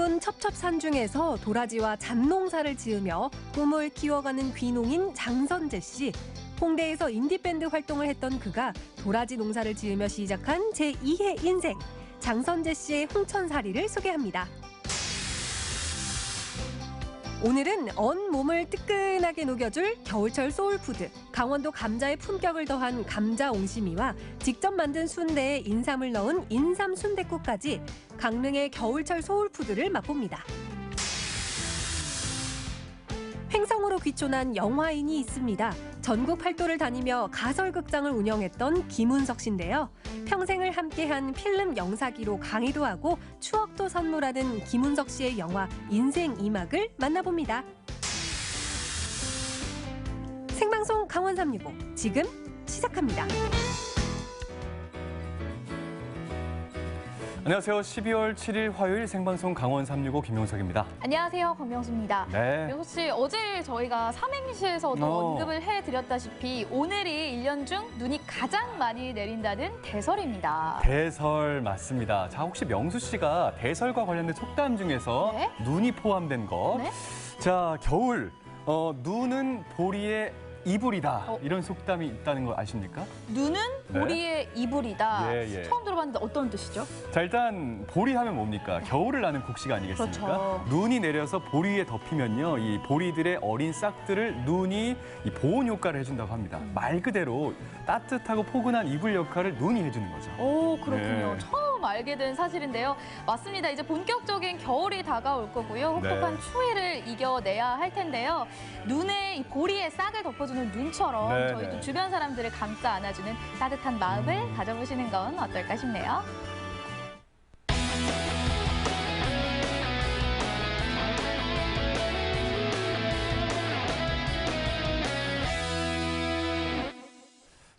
드문 첩첩산 중에서 도라지와 잡농사를 지으며 꿈을 키워가는 귀농인 장선재 씨. 홍대에서 인디밴드 활동을 했던 그가 도라지 농사를 지으며 시작한 제2의 인생. 장선재 씨의 홍천사리를 소개합니다. 오늘은 언 몸을 뜨끈하게 녹여줄 겨울철 소울푸드, 강원도 감자의 품격을 더한 감자 옹심이와 직접 만든 순대에 인삼을 넣은 인삼 순댓국까지 강릉의 겨울철 소울푸드를 맛봅니다. 횡성으로 귀촌한 영화인이 있습니다. 전국 팔도를 다니며 가설극장을 운영했던 김운석 씨인데요. 평생을 함께한 필름 영사기로 강의도 하고 추억도 선물하는 김운석 씨의 영화 인생 2막을 만나봅니다. 생방송 강원 365 지금 시작합니다. 안녕하세요. 12월 7일 화요일 생방송 강원 365 김용석입니다. 안녕하세요. 광명수입니다. 네. 명석 씨, 어제 저희가 삼행시에서도 언급을 해드렸다시피 오늘이 1년 중 눈이 가장 많이 내린다는 대설입니다. 대설 맞습니다. 자, 혹시 명수 씨가 대설과 관련된 속담 중에서 네? 눈이 포함된 것. 네? 자, 겨울 눈은 보리의 이불이다. 이런 속담이 있다는 거 아십니까? 눈은 네. 보리의 이불이다. 예, 예. 처음 들어봤는데 어떤 뜻이죠? 자, 일단 보리 하면 뭡니까? 겨울을 나는 곡식 아니겠습니까? 그렇죠. 눈이 내려서 보리 위에 덮이면요, 이 보리들의 어린 싹들을 눈이 이 보온 효과를 해준다고 합니다. 말 그대로 따뜻하고 포근한 이불 역할을 눈이 해주는 거죠. 오, 그렇군요. 네. 처음 알게 된 사실인데요. 맞습니다. 이제 본격적인 겨울이 다가올 거고요. 혹독한 네. 추위를 이겨내야 할 텐데요. 눈에 이 보리의 싹을 덮어주는 눈처럼 네, 저희도 네. 주변 사람들을 감싸 안아주는 따뜻한 마음을 가져보시는 건 어떨까 싶네요.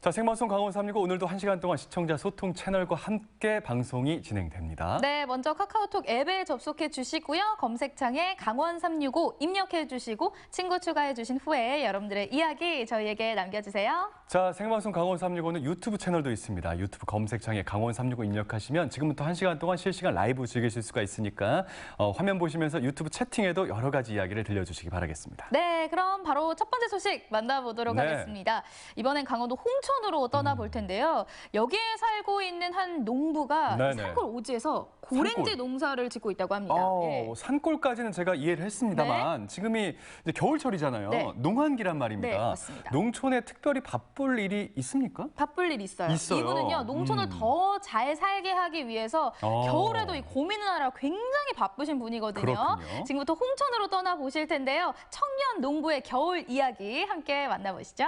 자, 생방송 강원 365 오늘도 1시간 동안 시청자 소통 채널과 함께 방송이 진행됩니다. 네, 먼저 카카오톡 앱에 접속해 주시고요. 검색창에 강원 365 입력해 주시고 친구 추가해 주신 후에 여러분들의 이야기 저희에게 남겨주세요. 자, 생방송 강원 365는 유튜브 채널도 있습니다. 유튜브 검색창에 강원 365 입력하시면 지금부터 1시간 동안 실시간 라이브 즐기실 수가 있으니까 화면 보시면서 유튜브 채팅에도 여러 가지 이야기를 들려주시기 바라겠습니다. 네, 그럼 바로 첫 번째 소식 만나보도록 네. 하겠습니다. 이번엔 강원도 홍천으로 떠나볼 텐데요. 여기에 살고 있는 한 농부가 네네. 산골 오지에서 고랭지 산골. 농사를 짓고 있다고 합니다. 예. 산골까지는 제가 이해를 했습니다만 지금이 이제 겨울철이잖아요. 네. 농한기란 말입니다. 네, 맞습니다. 농촌에 특별히 바쁠 일이 있습니까? 바쁠 일 있어요. 있어요. 이분은요, 농촌을 더 잘 살게 하기 위해서 겨울에도 이 고민을 하라 굉장히 바쁘신 분이거든요. 그렇군요. 지금부터 홍천으로 떠나보실 텐데요. 청년 농부의 겨울 이야기 함께 만나보시죠.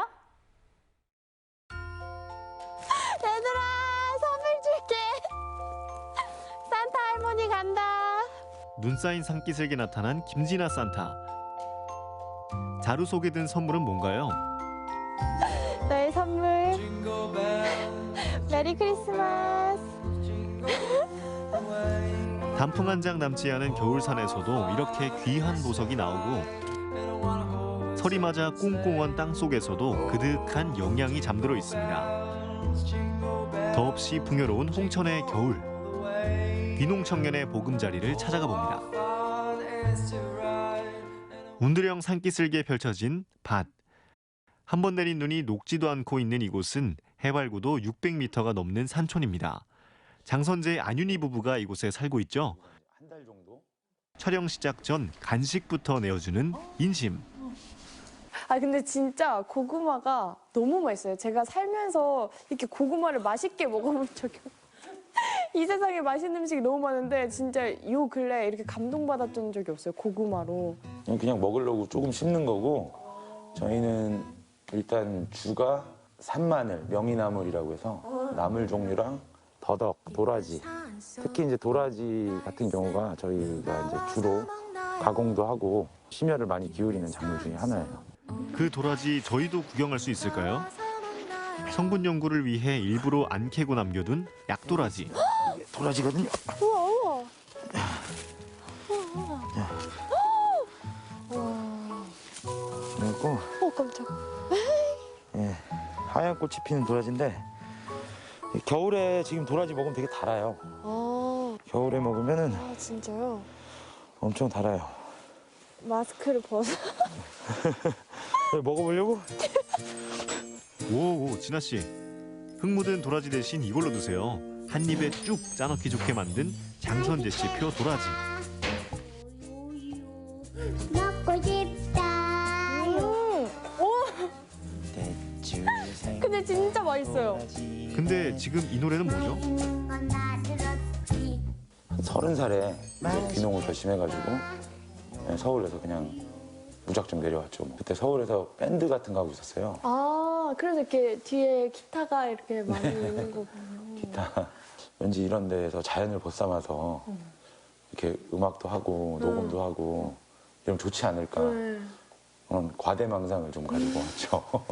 얘들아, 선물 줄게. 산타 할머니 간다. 눈 쌓인 산기슭에 나타난 김진아 산타. 자루 속에 든 선물은 뭔가요? 너의 선물. 메리 크리스마스. 단풍 한 장 남지 않은 겨울산에서도 이렇게 귀한 보석이 나오고 설이 맞아 꽁꽁한 땅 속에서도 그득한 영양이 잠들어 있습니다. 더없이 풍요로운 홍천의 겨울. 귀농 청년의 보금자리를 찾아가 봅니다. 운드령 산기슭에 펼쳐진 밭. 한 번 내린 눈이 녹지도 않고 있는 이곳은 해발고도 600m가 넘는 산촌입니다. 장선재, 안윤희 부부가 이곳에 살고 있죠. 한 달 정도? 촬영 시작 전 간식부터 내어주는 인심. 아 근데 진짜 고구마가 너무 맛있어요. 제가 살면서 이렇게 고구마를 맛있게 먹어본 적이 이 세상에 맛있는 음식이 너무 많은데 진짜 요 근래 이렇게 감동받았던 적이 없어요. 고구마로. 그냥 먹으려고 조금 씹는 거고 저희는 일단 주가 산마늘, 명이나물이라고 해서 나물 종류랑 더덕, 도라지. 특히 이제 도라지 같은 경우가 저희가 이제 주로 가공도 하고 심혈을 많이 기울이는 작물 중에 하나예요. 그 도라지 저희도 구경할 수 있을까요? 성분 연구를 위해 일부러 안 캐고 남겨둔 약도라지. 도라지거든요. 우와 우와. 그리고 깜짝. 예, 하얀 꽃이 피는 도라지인데 겨울에 지금 도라지 먹으면 되게 달아요. 겨울에 먹으면은 진짜요? 엄청 달아요. 마스크를 벗어. 먹어보려고? 오, 진아 씨. 흙 묻은 도라지 대신 이걸로 드세요. 한 입에 쭉 짜넣기 좋게 만든 장선재 씨 표 도라지. 먹고 싶다. 오, 근데 진짜 맛있어요. 근데 지금 이 노래는 뭐죠? 건 다 들었지. 30살에 귀농을 결심해가지고 서울에서 그냥 무작정 내려왔죠. 그때 서울에서 밴드 같은 거 하고 있었어요. 아, 그래서 이렇게 뒤에 기타가 이렇게 많이 있는 거군요. 기타. 왠지 이런 데에서 자연을 벗삼아서 이렇게 음악도 하고 녹음도 하고 이러면 좋지 않을까. 그런 과대망상을 좀 가지고 왔죠.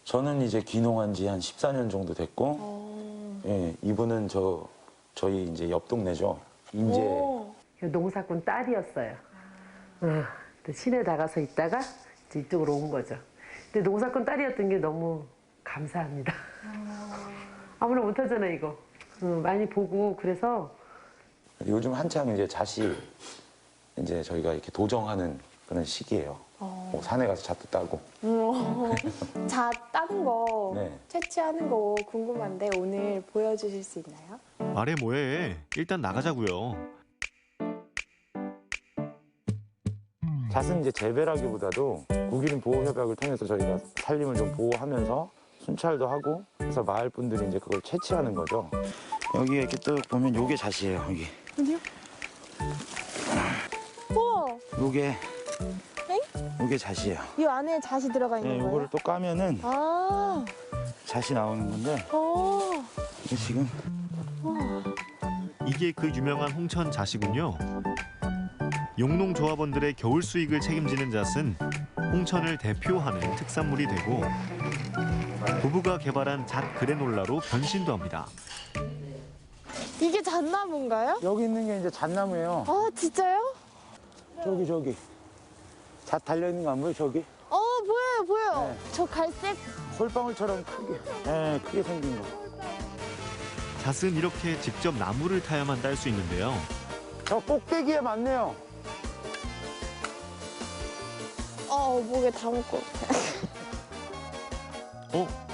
저는 이제 귀농한 지 한 14년 정도 됐고, 예, 이분은 저희 이제 옆 동네죠. 인제. 농사꾼 딸이었어요. 또 시내 나가서 있다가 이제 이쪽으로 온 거죠. 근데 농사꾼 딸이었던 게 너무 감사합니다. 아무나 못하잖아 이거. 많이 보고 그래서 요즘 한창 이제 잣이 이제 저희가 이렇게 도정하는 그런 시기예요. 뭐 산에 가서 잣도 따고. 자, 따는 거, 네. 채취하는 거 궁금한데 오늘 보여주실 수 있나요? 말해 뭐해. 일단 나가자고요. 잣은 이제 재배라기보다도 국유림 보호협약을 통해서 저희가 산림을 좀 보호하면서 순찰도 하고 그래서 마을 분들이 이제 그걸 채취하는 거죠. 여기에 이렇게 또 보면 요게 잣이에요. 여기. 어디요? 우와, 요게 잣이에요. 이 안에 잣이 들어가 있는 네, 거예요? 요거를 또 까면은 아, 잣이 나오는 건데 이게 지금 이게 그 유명한 홍천 잣이군요. 용농 조합원들의 겨울 수익을 책임지는 잣은 홍천을 대표하는 특산물이 되고 부부가 개발한 잣 그래놀라로 변신도 합니다. 이게 잣나무인가요? 여기 있는 게 이제 잣나무예요. 아, 진짜요? 저기 잣 달려 있는 거 안 보여? 저기 보여요. 네. 저 갈색. 솔방울처럼 크게 생긴 거. 잣은 이렇게 직접 나무를 타야만 딸 수 있는데요. 저 꼭대기에 많네요. 목에 다 묶고.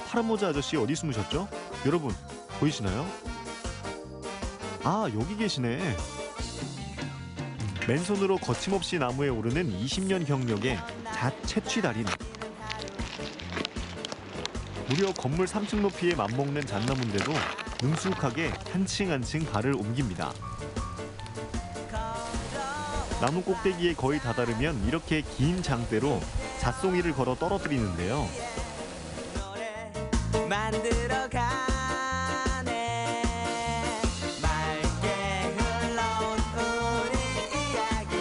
파란 모자 아저씨 어디 숨으셨죠? 여러분 보이시나요? 아, 여기 계시네. 맨손으로 거침없이 나무에 오르는 20년 경력의 잣 채취 달인. 무려 건물 3층 높이에 맞먹는 잣나무인데도 능숙하게 한 층 한 층 발을 옮깁니다. 나무 꼭대기에 거의 다다르면 이렇게 긴 장대로 잣송이를 걸어 떨어뜨리는데요. 만들어가네 맑게 흘러온 우리 이야기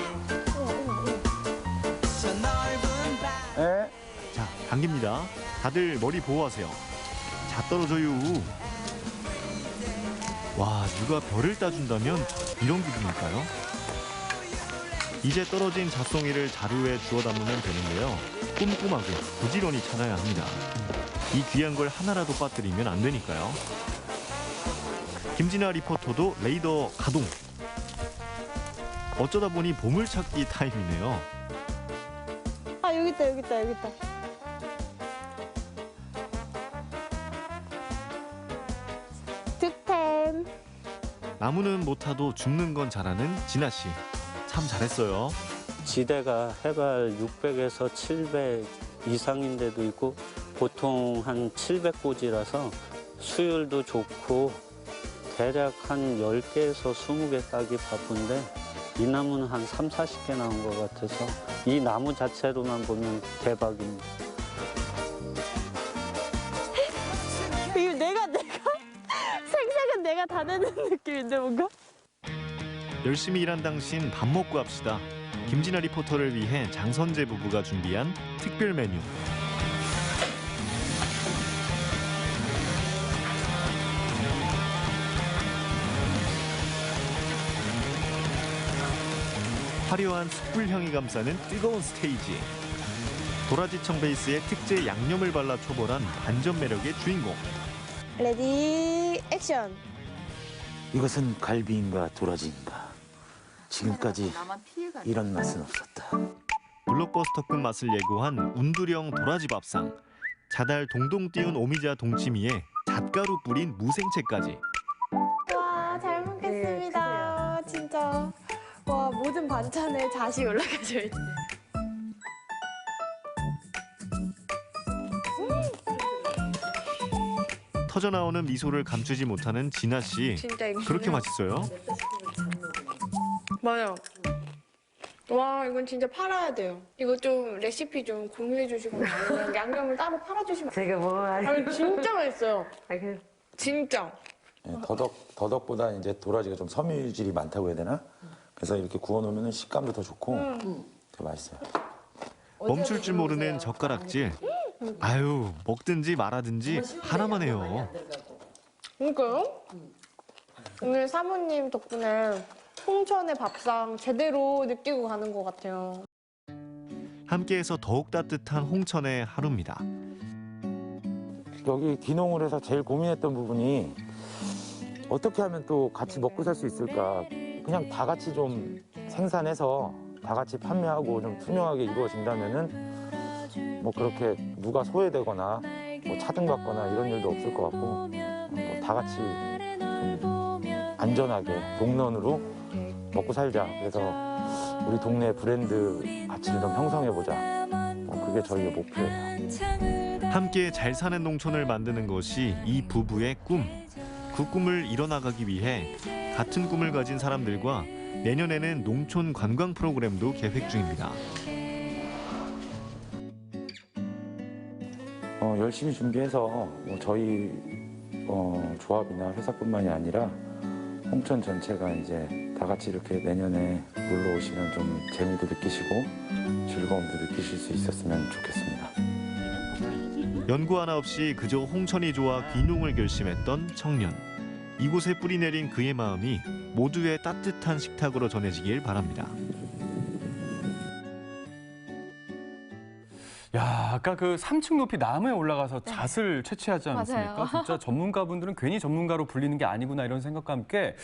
저 넓은 밤 네. 자, 당깁니다. 다들 머리 보호하세요. 잣 떨어져요. 와, 누가 별을 따준다면 이런 기분일까요? 이제 떨어진 잣송이를 자루에 주워 담으면 되는데요. 꼼꼼하게 부지런히 찾아야 합니다. 이 귀한 걸 하나라도 빠뜨리면 안 되니까요. 김진아 리포터도 레이더 가동. 어쩌다 보니 보물찾기 타임이네요. 아, 여기 있다. 득템. 나무는 못 타도 죽는 건 잘하는 진아 씨. 참 잘했어요. 지대가 해발 600에서 700 이상인 데도 있고 보통 한 700고지라서 수율도 좋고 대략 한 10개에서 20개 따기 바쁜데 이 나무는 한 3, 40개 나온 것 같아서 이 나무 자체로만 보면 대박입니다. 이거 내가 생색은 내가 다 내는 느낌인데 뭔가? 열심히 일한 당신 밥 먹고 합시다. 김진아 리포터를 위해 장선재 부부가 준비한 특별 메뉴. 화려한 숯불향이 감싸는 뜨거운 스테이지. 도라지청 베이스에 특제 양념을 발라 초벌한 반전 매력의 주인공. 레디 액션. 이것은 갈비인가 도라지인가. 지금까지 이런 맛은 없었다. 블록버스터급 맛을 예고한 운두령 도라지 밥상. 자달 동동 띄운 오미자 동치미에 잣가루 뿌린 무생채까지. 와, 잘 먹겠습니다. 진짜. 와, 모든 반찬에 잣이 올라가져 있네. 터져나오는 미소를 감추지 못하는 진아 씨. 진짜 이거 그렇게 맛있어요? 맞아요. 와, 이건 진짜 팔아야 돼요. 이거 좀 레시피 좀 공유해 주시거나 아니면 양념을 따로 팔아주시면. 제가 뭐 아니, 진짜 맛있어요. 그 진짜. 예, 더덕보다 이제 도라지가 좀 섬유질이 많다고 해야 되나? 그래서 이렇게 구워놓으면 식감도 더 좋고 되게 맛있어요. 멈출 줄 모르는 젓가락질. 아유, 먹든지 말아든지 하나만 해요. 그러니까요? 오늘 사모님 덕분에 홍천의 밥상 제대로 느끼고 가는 것 같아요. 함께해서 더욱 따뜻한 홍천의 하루입니다. 여기 귀농을 해서 제일 고민했던 부분이 어떻게 하면 또 같이 먹고 살 수 있을까. 그냥 다 같이 좀 생산해서 다 같이 판매하고 좀 투명하게 이루어진다면은 뭐 그렇게 누가 소외되거나 뭐 차등받거나 이런 일도 없을 것 같고 뭐 다 같이 좀 안전하게 동런으로 먹고 살자. 그래서 우리 동네 브랜드 가치를 좀 형성해보자. 그게 저희의 목표예요. 함께 잘 사는 농촌을 만드는 것이 이 부부의 꿈. 그 꿈을 이뤄나가기 위해 같은 꿈을 가진 사람들과 내년에는 농촌 관광 프로그램도 계획 중입니다. 열심히 준비해서 뭐 저희 조합이나 회사뿐만이 아니라 홍천 전체가 이제 다 같이 이렇게 내년에 놀러 오시면 좀 재미도 느끼시고 즐거움도 느끼실 수 있었으면 좋겠습니다. 연구 하나 없이 그저 홍천이 좋아 귀농을 결심했던 청년. 이곳에 뿌리 내린 그의 마음이 모두의 따뜻한 식탁으로 전해지길 바랍니다. 야, 아까 그 3층 높이 나무에 올라가서 잣을 채취하지 않았습니까? 맞아요. 진짜 전문가분들은 괜히 전문가로 불리는 게 아니구나 이런 생각과 함께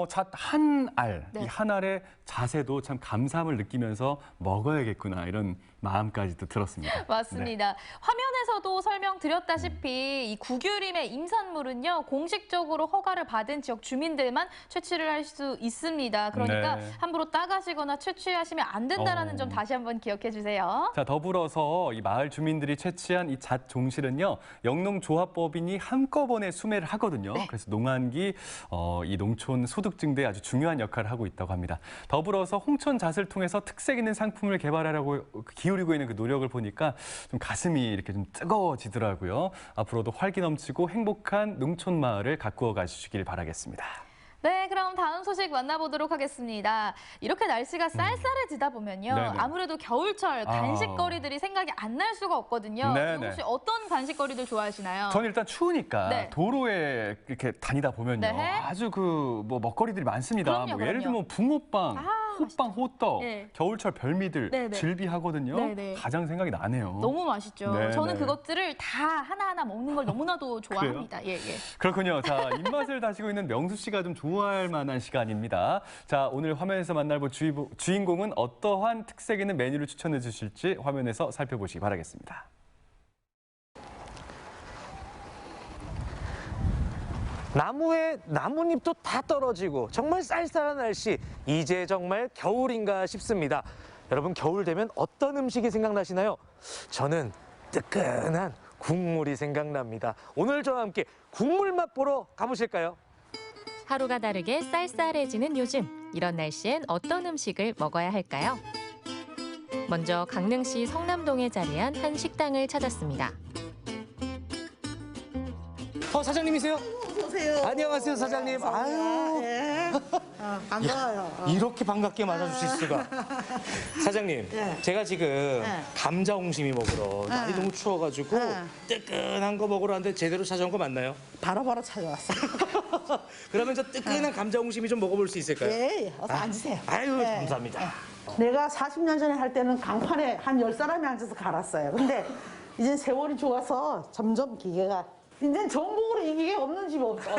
잣 한 알, 네. 이 한 알의 잣에도 참 감사함을 느끼면서 먹어야겠구나 이런 마음까지도 들었습니다. 맞습니다. 화면에서도 설명드렸다시피 이 구규림의 임산물은요 공식적으로 허가를 받은 지역 주민들만 채취를 할 수 있습니다. 그러니까 네. 함부로 따가시거나 채취하시면 안 된다라는 점 다시 한번 기억해 주세요. 자, 더불어서 이 마을 주민들이 채취한 이 잣 종실은요 영농조합법인이 한꺼번에 수매를 하거든요. 네. 그래서 농한기 이 농촌 소득 증대에 아주 중요한 역할을 하고 있다고 합니다. 더불어서 홍천 잣을 통해서 특색 있는 상품을 개발하려고 기울이고 있는 그 노력을 보니까 좀 가슴이 이렇게 좀 뜨거워지더라고요. 앞으로도 활기 넘치고 행복한 농촌 마을을 가꾸어 가주시길 바라겠습니다. 네, 그럼 다음 소식 만나보도록 하겠습니다. 이렇게 날씨가 쌀쌀해지다 보면요. 네네. 아무래도 겨울철 간식거리들이 생각이 안 날 수가 없거든요. 네네. 혹시 어떤 간식거리들 좋아하시나요? 저는 일단 추우니까 네. 도로에 이렇게 다니다 보면요. 네. 아주 그 뭐 먹거리들이 많습니다. 그럼요, 뭐 예를 그럼요. 들면 붕어빵, 호빵, 호떡, 네. 겨울철 별미들 네네. 즐비하거든요. 네네. 가장 생각이 나네요. 너무 맛있죠. 네네. 저는 그것들을 다 하나하나 먹는 걸 너무나도 좋아합니다. 예, 예. 그렇군요. 자, 입맛을 다시고 있는 명수 씨가 좀 좋아할 만한 시간입니다. 자, 오늘 화면에서 만날 주인공은 어떠한 특색 있는 메뉴를 추천해 주실지 화면에서 살펴보시기 바라겠습니다. 나무에 나뭇잎도 다 떨어지고 정말 쌀쌀한 날씨, 이제 정말 겨울인가 싶습니다. 여러분, 겨울 되면 어떤 음식이 생각나시나요? 저는 뜨끈한 국물이 생각납니다. 오늘 저와 함께 국물 맛보러 가보실까요? 하루가 다르게 쌀쌀해지는 요즘, 이런 날씨엔 어떤 음식을 먹어야 할까요? 먼저 강릉시 성남동에 자리한 한 식당을 찾았습니다. 사장님이세요? 오세요. 안녕하세요, 사장님. 아유. 예. 반가워요. 이렇게 반갑게 맞아주실 수가. 사장님, 예. 제가 지금 감자 옹심이 먹으러 날이 너무 추워가지고 뜨끈한 거 먹으러 왔는데 제대로 찾아온 거 맞나요? 바로바로 찾아왔어요. 그러면 저 뜨끈한 감자 옹심이 좀 먹어볼 수 있을까요? 예, 어서 앉으세요. 아유, 예. 감사합니다. 내가 40년 전에 할 때는 강판에 한 10사람이 앉아서 갈았어요. 근데 이제 세월이 좋아서 점점 기계가 이제 전국으로 이 기계가 없는 집이 없어.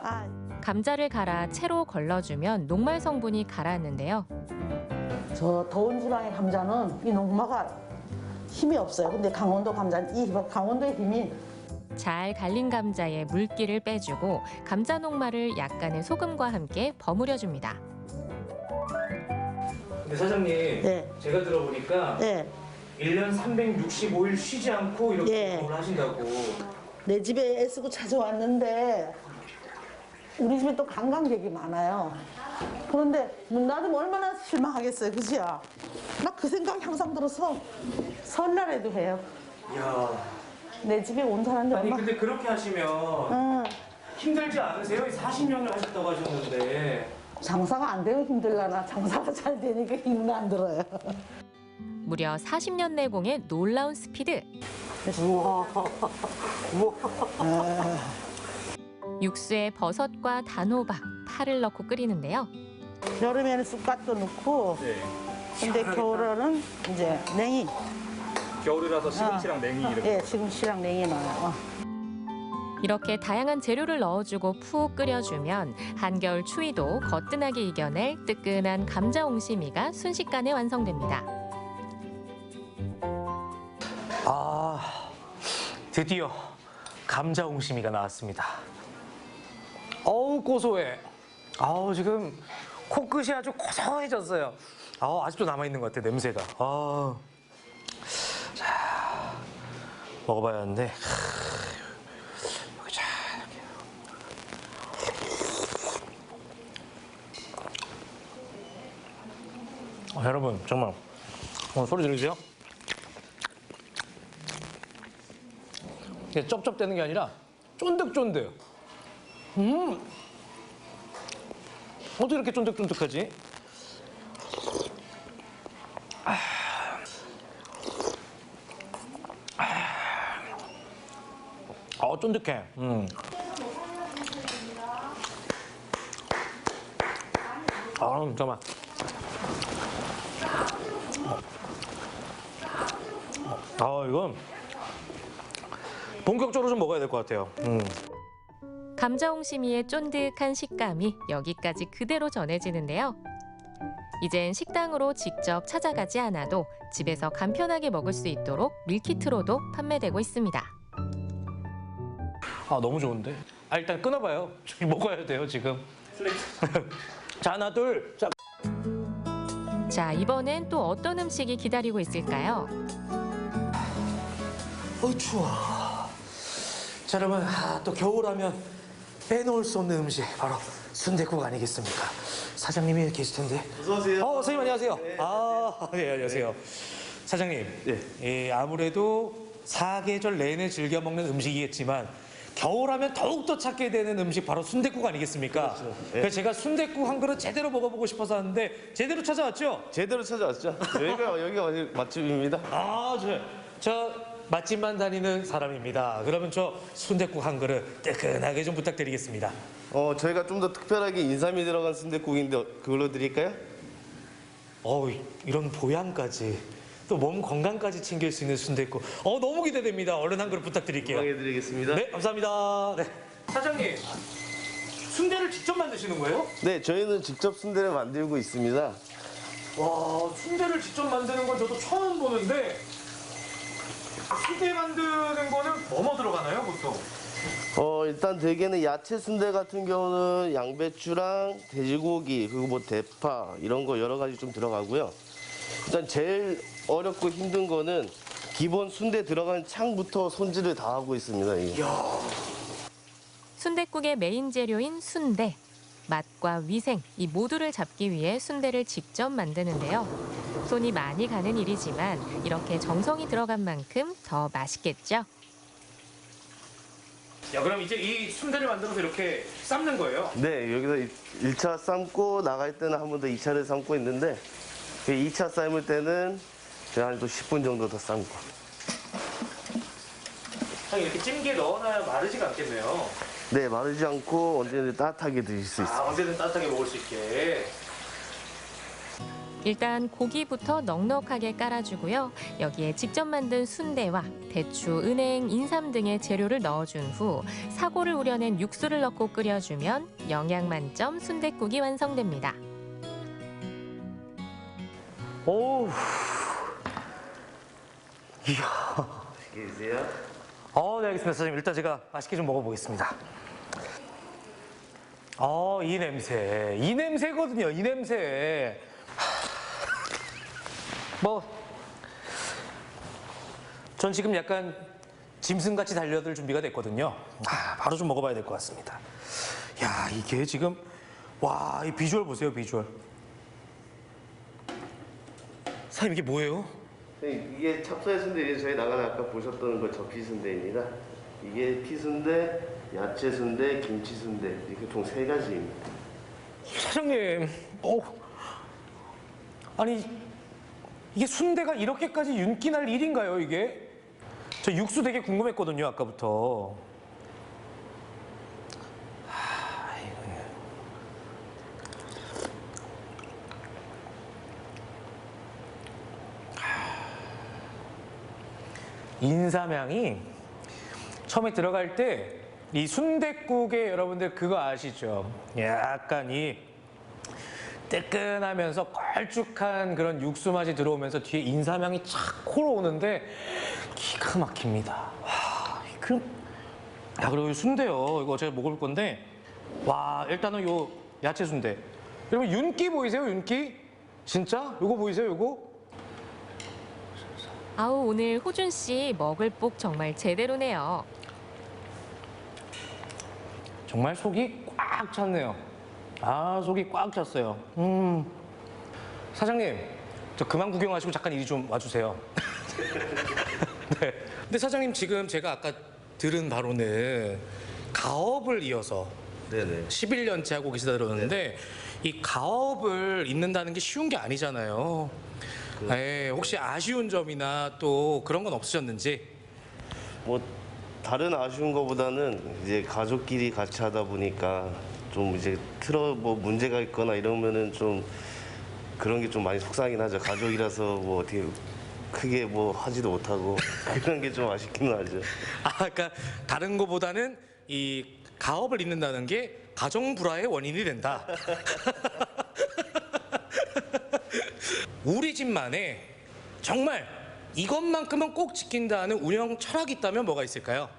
아. 감자를 갈아 채로 걸러주면 녹말 성분이 가라앉는데요. 저 더운 지방의 감자는 이 녹마가 힘이 없어요. 근데 강원도 감자는 이 강원도의 힘이 잘 갈린 감자에 물기를 빼주고 감자 녹말을 약간의 소금과 함께 버무려줍니다. 근데 사장님, 네. 제가 들어보니까 네. 1년 365일 쉬지 않고 이렇게 예. 겨울 하신다고. 내 집에 애쓰고 찾아왔는데 우리 집에 또 관광객이 많아요. 그런데 문 닫으면 얼마나 실망하겠어요, 그죠? 막 그 생각이 항상 들어서 설날에도 해요. 이야. 내 집에 온 사람들 아니 얼마... 근데 그렇게 하시면 응. 힘들지 않으세요? 40년을 하셨다고 하셨는데. 장사가 안 되면 힘들려나 장사가 잘 되니까 힘은 안 들어요. 무려 40년 내공의 놀라운 스피드. 육수에 버섯과 단호박, 파를 넣고 끓이는데요. 여름에는 쑥갓도 넣고, 근데 겨울에는 이제 냉이. 겨울이라서 시금치랑 냉이 이렇게. 예, 시금치랑 냉이 넣어요. 이렇게 다양한 재료를 넣어주고 푹 끓여주면 한겨울 추위도 거뜬하게 이겨낼 뜨끈한 감자 옹심이가 순식간에 완성됩니다. 아, 드디어 감자 옹심이가 나왔습니다. 어우 고소해. 아우 지금 코끝이 아주 고소해졌어요. 아우 아직도 남아있는 것 같아 냄새가. 아, 자 먹어봐야 하는데. 자, 여러분 정말 소리 들리세요? 이게 쩝쩝대는 게 아니라 쫀득쫀득. 어떻게 이렇게 쫀득쫀득하지? 쫀득해. 잠깐만. 이건 본격적으로 좀 먹어야 될 것 같아요. 감자 옹심이의 쫀득한 식감이 여기까지 그대로 전해지는데요. 이젠 식당으로 직접 찾아가지 않아도 집에서 간편하게 먹을 수 있도록 밀키트로도 판매되고 있습니다. 너무 좋은데? 일단 끊어봐요. 저기 먹어야 돼요 지금. 자, 하나 둘. 자. 자, 이번엔 또 어떤 음식이 기다리고 있을까요? 추워. 자, 여러분 또 겨울하면 빼놓을 수 없는 음식 바로 순댓국 아니겠습니까? 사장님이 계실 텐데. 어서 오세요. 선생님 안녕하세요. 네. 네, 안녕하세요. 사장님, 아무래도 사계절 내내 즐겨 먹는 음식이겠지만 겨울하면 더욱더 찾게 되는 음식 바로 순댓국 아니겠습니까? 그렇죠. 그래서 제가 순댓국 한 그릇 제대로 먹어보고 싶어서 왔는데 제대로 찾아왔죠? 제대로 찾아왔죠. 여기가 맛집입니다. 저 맛집만 다니는 사람입니다. 그러면 저 순댓국 한 그릇 뜨끈하게 좀 부탁드리겠습니다. 저희가 좀 더 특별하게 인삼이 들어간 순댓국인데 그걸로 드릴까요? 이런 보양까지 또 몸 건강까지 챙길 수 있는 순댓국. 너무 기대됩니다. 얼른 한 그릇 부탁드릴게요. 해드리겠습니다. 네, 감사합니다. 네. 사장님, 순대를 직접 만드시는 거예요? 네, 저희는 직접 순대를 만들고 있습니다. 와, 순대를 직접 만드는 건 저도 처음 보는데 순대 만드는 거는 뭐뭐 들어가나요, 보통? 일단 대개는 야채 순대 같은 경우는 양배추랑 돼지고기 그리고 뭐 대파 이런 거 여러 가지 좀 들어가고요. 일단 제일 어렵고 힘든 거는 기본 순대 들어간 창부터 손질을 다 하고 있습니다. 이게. 순댓국의 메인 재료인 순대. 맛과 위생, 이 모두를 잡기 위해 순대를 직접 만드는데요. 손이 많이 가는 일이지만 이렇게 정성이 들어간 만큼 더 맛있겠죠. 그럼 이제 이 순대를 만들어서 이렇게 삶는 거예요? 네, 여기서 1차 삶고 나갈 때는 한 번 더 2차를 삶고 있는데 2차 삶을 때는 한 또 10분 정도 더 삶고. 이렇게 찜기에 넣어놔야 마르지가 않겠네요. 네, 마르지 않고 언제든 따뜻하게 드실 수 있어요. 언제든 따뜻하게 먹을 수 있게. 일단 고기부터 넉넉하게 깔아주고요. 여기에 직접 만든 순대와 대추, 은행, 인삼 등의 재료를 넣어준 후 사골을 우려낸 육수를 넣고 끓여주면 영양 만점 순댓국이 완성됩니다. 오우. 이야. 맛있게 드세요. 네, 알겠습니다. 사장님, 일단 제가 맛있게 좀 먹어보겠습니다. 이 냄새. 이 냄새거든요, 이 냄새. 전 지금 약간 짐승같이 달려들 준비가 됐거든요. 바로 좀 먹어봐야 될 것 같습니다. 야, 이게 지금, 와, 이 비주얼 보세요, 비주얼. 사장님, 이게 뭐예요? 이게 찹쌀 순대, 저희 나가다 아까 보셨던 거 저 피순대입니다. 이게 피순대, 야채 순대, 김치 순대 이렇게 총 3가지입니다. 사장님, 아니 이게 순대가 이렇게까지 윤기 날 일인가요, 이게? 저 육수 되게 궁금했거든요, 아까부터. 인삼향이 처음에 들어갈 때 이 순댓국에 여러분들 그거 아시죠? 약간 이 뜨끈하면서 걸쭉한 그런 육수 맛이 들어오면서 뒤에 인삼향이 착 코로 오는데 기가 막힙니다. 와, 그리고 이 순대요. 이거 제가 먹을 건데, 와, 일단은 요 야채 순대. 여러분 윤기 보이세요? 윤기? 진짜? 요거 보이세요? 요거? 아우, 오늘 호준 씨 먹을 복 정말 제대로네요. 정말 속이 꽉 찼네요. 속이 꽉 찼어요. 사장님, 저 그만 구경하시고 잠깐 이리 좀 와주세요. 네. 근데 사장님, 지금 제가 아까 들은 바로는 가업을 이어서 11년째 하고 계시다 들었는데, 이 가업을 잇는다는 게 쉬운 게 아니잖아요. 혹시 아쉬운 점이나 또 그런 건 없으셨는지? 다른 아쉬운 거보다는 이제 가족끼리 같이 하다 보니까 좀 이제 문제가 있거나 이러면은 좀 그런 게 좀 많이 속상하긴 하죠. 가족이라서 어떻게 크게 하지도 못하고 그런 게 좀 아쉽기는 하죠. 그러니까 다른 거보다는 이 가업을 잇는다는 게 가정 불화의 원인이 된다. 우리 집만의 정말 이것만큼은 꼭 지킨다는 운영 철학이 있다면 뭐가 있을까요?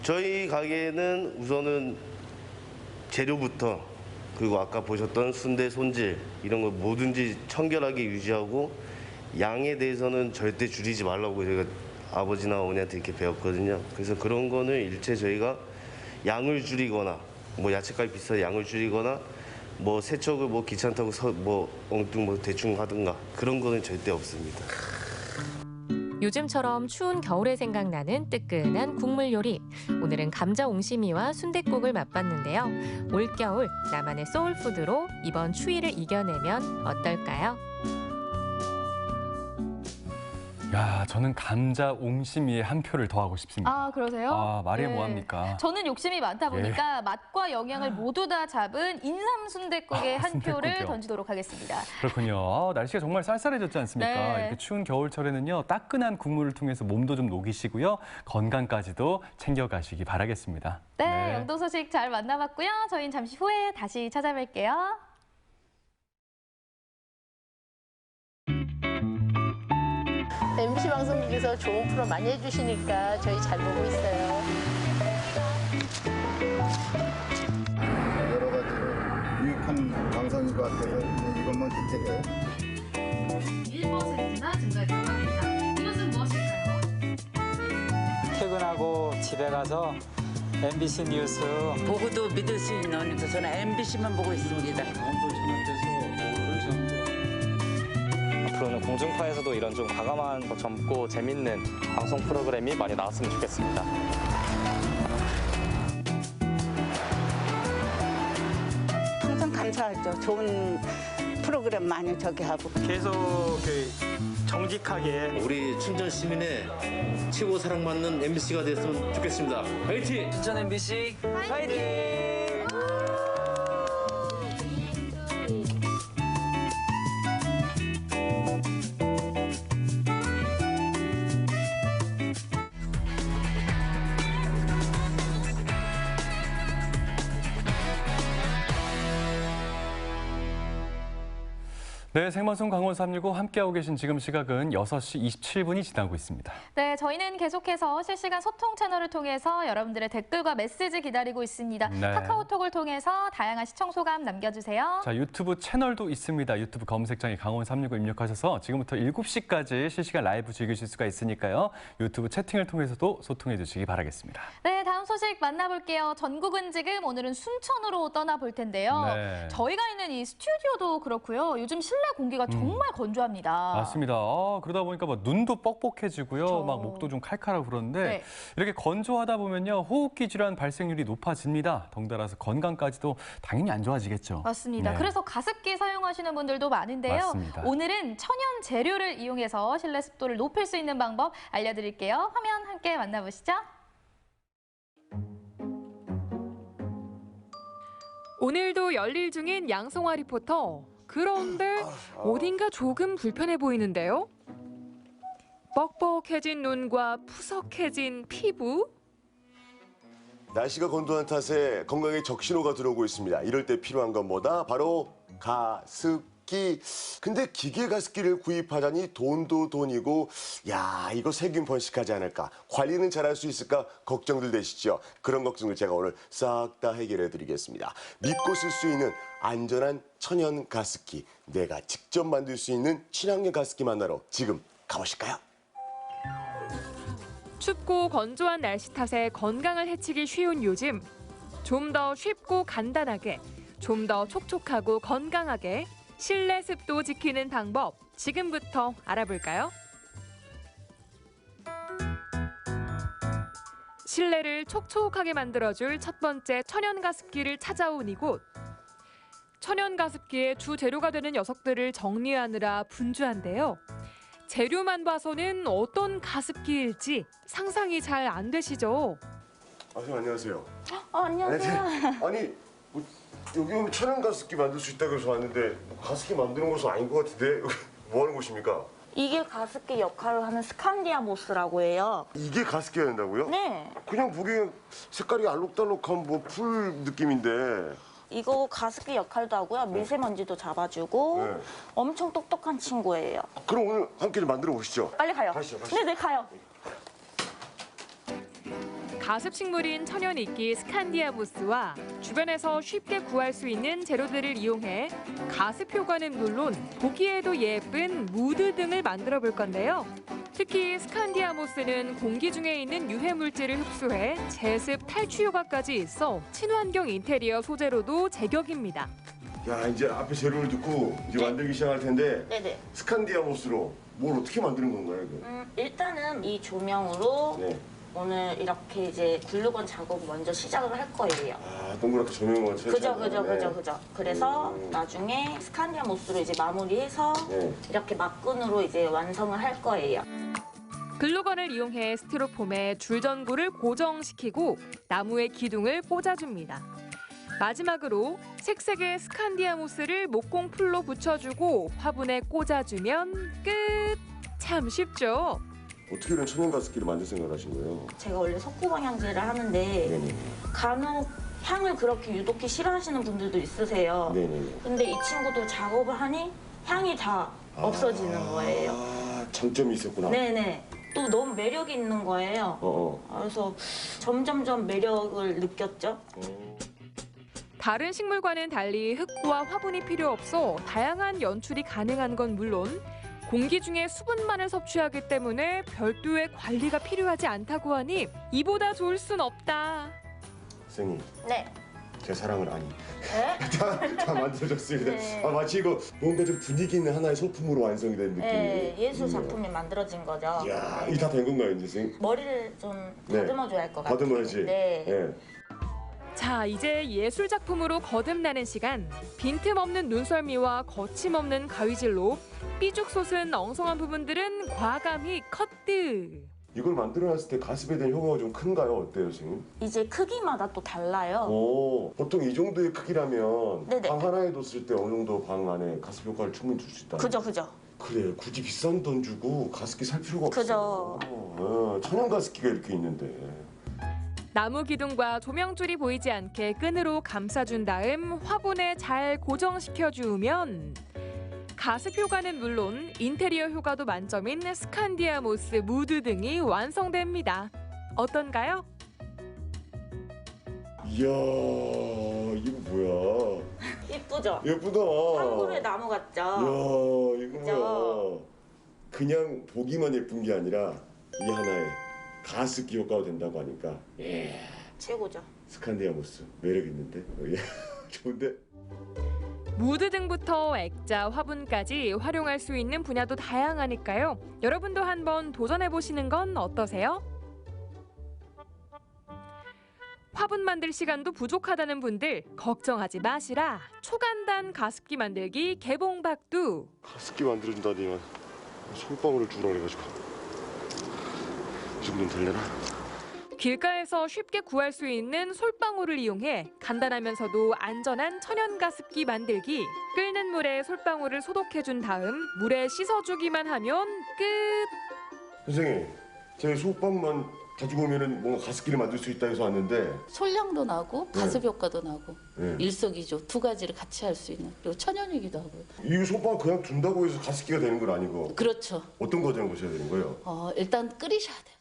저희 가게는 우선은 재료부터, 그리고 아까 보셨던 순대 손질 이런 거 뭐든지 청결하게 유지하고, 양에 대해서는 절대 줄이지 말라고 제가 아버지나 어머니한테 이렇게 배웠거든요. 그래서 그런 거는 일체 저희가 양을 줄이거나 야채값이 비싸서 양을 줄이거나 세척을 귀찮다고 엉뚱 대충 하든가 그런 거는 절대 없습니다. 요즘처럼 추운 겨울에 생각나는 뜨끈한 국물 요리. 오늘은 감자 옹심이와 순댓국을 맛봤는데요. 올겨울 나만의 소울푸드로 이번 추위를 이겨내면 어떨까요? 야, 저는 감자 옹심이에 한 표를 더하고 싶습니다. 그러세요? 말이 뭐합니까? 저는 욕심이 많다 보니까 맛과 영양을 모두 다 잡은 인삼 순댓국에 한 표를 던지도록 하겠습니다. 그렇군요. 날씨가 정말 쌀쌀해졌지 않습니까? 네. 이렇게 추운 겨울철에는요, 따끈한 국물을 통해서 몸도 좀 녹이시고요, 건강까지도 챙겨가시기 바라겠습니다. 네, 영동 소식 잘 만나봤고요. 저희는 잠시 후에 다시 찾아뵐게요. MBC 방송국에서 좋은 프로 많이 해주시니까 저희 잘 보고 있어요. 여러 가지 유익한 방송인 것 같아서 이것만 기대해요. 1%나 증가할 전망입니다. 이것은 무엇일까요? 퇴근하고 집에 가서 MBC 뉴스 보고도 믿을 수 있는 저는 MBC만 보고 있습니다. 앞으로는 공중파에서도 이런 좀 과감한, 젊고 재밌는 방송 프로그램이 많이 나왔으면 좋겠습니다. 항상 감사하죠. 좋은 프로그램 많이 하고. 계속 정직하게 우리 춘천 시민의 최고 사랑받는 MBC가 됐으면 좋겠습니다. 화이팅! 춘천 MBC 화이팅! 네, 생방송 강원 365 함께하고 계신 지금 시각은 6시 27분이 지나고 있습니다. 네, 저희는 계속해서 실시간 소통 채널을 통해서 여러분들의 댓글과 메시지 기다리고 있습니다. 네. 카카오톡을 통해서 다양한 시청 소감 남겨주세요. 자, 유튜브 채널도 있습니다. 유튜브 검색창에 강원 365 입력하셔서 지금부터 7시까지 실시간 라이브 즐기실 수가 있으니까요. 유튜브 채팅을 통해서도 소통해 주시기 바라겠습니다. 네, 다음 소식 만나볼게요. 전국은 지금 오늘은 순천으로 떠나볼 텐데요. 네. 저희가 있는 이 스튜디오도 그렇고요. 요즘 실내 공기가 정말 건조합니다. 맞습니다. 그러다 보니까 막 눈도 뻑뻑해지고요. 막 목도 좀 칼칼하고 그러는데 네. 이렇게 건조하다 보면요. 호흡기 질환 발생률이 높아집니다. 덩달아서 건강까지도 당연히 안 좋아지겠죠. 맞습니다. 네. 그래서 가습기 사용하시는 분들도 많은데요. 맞습니다. 오늘은 천연 재료를 이용해서 실내 습도를 높일 수 있는 방법 알려드릴게요. 화면 함께 만나보시죠. 오늘도 열일 중인 양송아 리포터. 그런데 어딘가 조금 불편해 보이는데요. 뻑뻑해진 눈과 푸석해진 피부. 날씨가 건조한 탓에 건강에 적신호가 들어오고 있습니다. 이럴 때 필요한 건 뭐다? 바로 가습기. 근데 기계 가습기를 구입하자니 돈도 돈이고 야 이거 세균 번식하지 않을까? 관리는 잘할 수 있을까? 걱정들 되시죠? 그런 걱정을 제가 오늘 싹 다 해결해 드리겠습니다. 믿고 쓸 수 있는 안전한 천연 가습기. 내가 직접 만들 수 있는 친환경 가습기 만나러 지금 가보실까요? 춥고 건조한 날씨 탓에 건강을 해치기 쉬운 요즘. 좀 더 쉽고 간단하게, 좀 더 촉촉하고 건강하게 실내 습도 지키는 방법 지금부터 알아볼까요? 실내를 촉촉하게 만들어줄 첫 번째 천연 가습기를 찾아온 이곳. 천연 가습기의 주 재료가 되는 녀석들을 정리하느라 분주한데요. 재료만 봐서는 어떤 가습기일지 상상이 잘 안 되시죠? 선생님 안녕하세요. 안녕하세요. 아니 뭐, 여기 오면 천연 가습기 만들 수 있다고 해서 왔는데 뭐 가습기 만드는 곳은 아닌 것 같은데 여기 뭐 하는 곳입니까? 이게 가습기 역할을 하는 스칸디아모스라고 해요. 이게 가습기가 된다고요? 네. 그냥 보기엔 색깔이 알록달록한 뭐 풀 느낌인데 이거 가습기 역할도 하고요. 미세먼지도 잡아주고 네. 엄청 똑똑한 친구예요. 그럼 오늘 함께 좀 만들어 보시죠. 빨리 가요. 가시죠. 네네 가요. 가습식물인 천연 이끼 스칸디아모스와 주변에서 쉽게 구할 수 있는 재료들을 이용해 가습 효과는 물론 보기에도 예쁜 무드 등을 만들어 볼 건데요. 특히 스칸디아모스는 공기 중에 있는 유해 물질을 흡수해 제습 탈취 효과까지 있어 친환경 인테리어 소재로도 제격입니다. 야 이제 앞에 재료를 듣고 이제 만들기 시작할 텐데 네네. 스칸디아모스로 뭘 어떻게 만드는 건가요? 이거? 일단은 이 조명으로 네. 오늘 이렇게 이제 글루건 작업을 먼저 시작을 할 거예요. 아 동그랗게 조명만 그죠. 그래서 나중에 스칸디아모스로 이제 마무리해서 네. 이렇게 막근으로 이제 완성을 할 거예요. 글루건을 이용해 스티로폼에 줄전구를 고정시키고 나무의 기둥을 꽂아줍니다. 마지막으로 색색의 스칸디아모스를 목공풀로 붙여주고 화분에 꽂아주면 끝! 참 쉽죠? 어떻게 이런 천연 가습기를 만들 생각을 하신 거예요? 제가 원래 석고방향제를 하는데 네네. 간혹 향을 그렇게 유독히 싫어하시는 분들도 있으세요. 네네. 근데 이 친구도 작업을 하니 향이 다 없어지는 거예요. 아 장점이 있었구나. 네네. 또 너무 매력이 있는 거예요. 그래서 점점점 매력을 느꼈죠. 다른 식물과는 달리 흙과 화분이 필요 없어 다양한 연출이 가능한 건 물론 공기 중에 수분만을 섭취하기 때문에 별도의 관리가 필요하지 않다고 하니 이보다 좋을 순 없다. 선생님. 네. 제 사랑을 아니. 네? 다 만들어졌습니다. 네. 아 마치 이거 뭔가 좀 분위기 있는 하나의 소품으로 완성이 된 느낌이에요. 네, 예술 작품이 만들어진 거죠. 이야, 이게 다 된 건가요, 이제 선생님? 머리를 좀 네. 다듬어줘야 할 것 같아요. 다듬어야지. 네. 자, 이제 예술 작품으로 거듭나는 시간. 빈틈없는 눈썰미와 거침없는 가위질로 삐죽 솟은 엉성한 부분들은 과감히 커트. 이걸 만들어놨을 때 가습에 대한 효과가 좀 큰가요? 어때요, 선생님? 이제 크기마다 또 달라요. 보통 이 정도의 크기라면 네네. 방 하나에 뒀을 때 어느 정도 방 안에 가습 효과를 충분히 줄 수 있다. 그죠. 그래, 굳이 비싼 돈 주고 가습기 살 필요가 없어. 그죠. 천연 가습기가 이렇게 있는데. 나무 기둥과 조명줄이 보이지 않게 끈으로 감싸준 다음 화분에 잘 고정시켜 주면 가습 효과는 물론 인테리어 효과도 만점인 스칸디아 모스 무드 등이 완성됩니다. 어떤가요? 이야, 이거 뭐야? 이쁘죠? 예쁘다. 한국의 나무 같죠? 이야, 이거 그죠? 뭐야? 그냥 보기만 예쁜 게 아니라 이 하나에 가습기 효과가 된다고 하니까 최고죠. 스칸디아 모스 매력 있는데? 좋은데? 무드 등부터 액자, 화분까지 활용할 수 있는 분야도 다양하니까요. 여러분도 한번 도전해보시는 건 어떠세요? 화분 만들 시간도 부족하다는 분들 걱정하지 마시라. 초간단 가습기 만들기 개봉박두. 가습기 만들어준다니만 솔방울을 주라 그래가지고 이 정도는 되려나? 길가에서 쉽게 구할 수 있는 솔방울을 이용해 간단하면서도 안전한 천연 가습기 만들기. 끓는 물에 솔방울을 소독해준 다음 물에 씻어주기만 하면 끝. 선생님, 제 솔방울만 가지고 오면은 뭔가 가습기를 만들 수 있다 해서 왔는데 솔량도 나고 가습 네. 효과도 나고 네. 일석이조 두 가지를 같이 할 수 있는, 그리고 천연이기도 하고요. 이 솔방울 그냥 둔다고 해서 가습기가 되는 건 아니고 그렇죠. 어떤 과정을 거쳐야 되는 거예요? 일단 끓이셔야 돼요.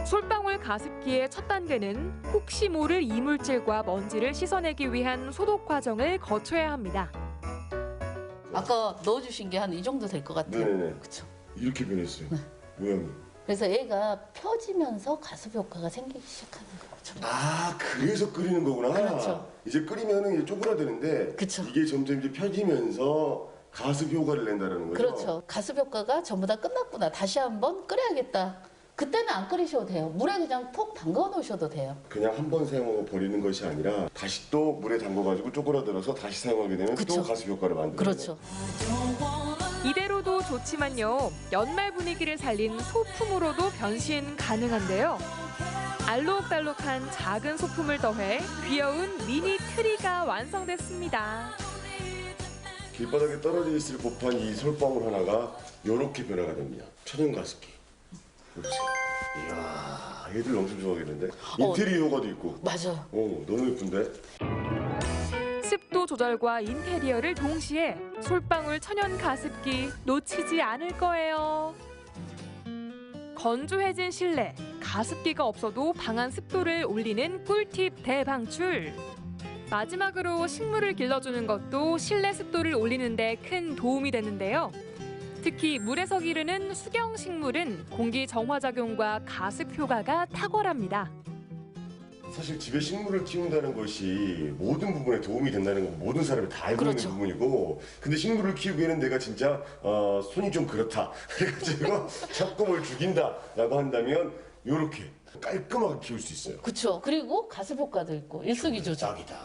솔방울 가습기의 첫 단계는 혹시 모를 이물질과 먼지를 씻어내기 위한 소독 과정을 거쳐야 합니다. 아까 넣어주신 게 한 이 정도 될 것 같아요. 네네네. 그렇죠. 이렇게 변했어요. 모양이. 그래서 얘가 펴지면서 가습 효과가 생기기 시작하는 거죠. 아, 그래서 끓이는 거구나. 그렇죠. 이제 끓이면은 이제 쪼그라드는데 이게 점점 이제 펴지면서 가습 효과를 낸다는 거죠. 그렇죠. 가습 효과가 전부 다 끝났구나. 다시 한번 끓여야겠다. 그때는 안 끓이셔도 돼요. 물에 그냥 푹 담가 놓으셔도 돼요. 그냥 한 번 사용하고 버리는 것이 아니라 다시 또 물에 담궈가지고 쪼그라들어서 다시 사용하게 되면 또 가습 효과를 만드는 그렇죠. 이대로도 좋지만요. 연말 분위기를 살린 소품으로도 변신 가능한데요. 알록달록한 작은 소품을 더해 귀여운 미니 트리가 완성됐습니다. 길바닥에 떨어져 있을 법한 이 솔방울 하나가 이렇게 변화가 됩니다. 천연 가습기. 보세요. 이야, 애들 엄청 좋아하겠는데? 인테리어 효과도 있고. 맞아요. 너무 예쁜데? 습도 조절과 인테리어를 동시에 솔방울 천연 가습기 놓치지 않을 거예요. 건조해진 실내, 가습기가 없어도 방안 습도를 올리는 꿀팁 대방출. 마지막으로 식물을 길러주는 것도 실내 습도를 올리는 데 큰 도움이 되는데요. 특히 물에서 기르는 수경식물은 공기 정화작용과 가습 효과가 탁월합니다. 사실 집에 식물을 키운다는 것이 모든 부분에 도움이 된다는 건 모든 사람이 다 알고 있는 부분이고, 근데 식물을 키우기에는 내가 진짜 손이 좀 그렇다 해가지고 자꾸 뭘 죽인다라고 한다면 이렇게 깔끔하게 키울 수 있어요. 그렇죠. 그리고 가습 효과도 있고 일석이조죠. 짱이다.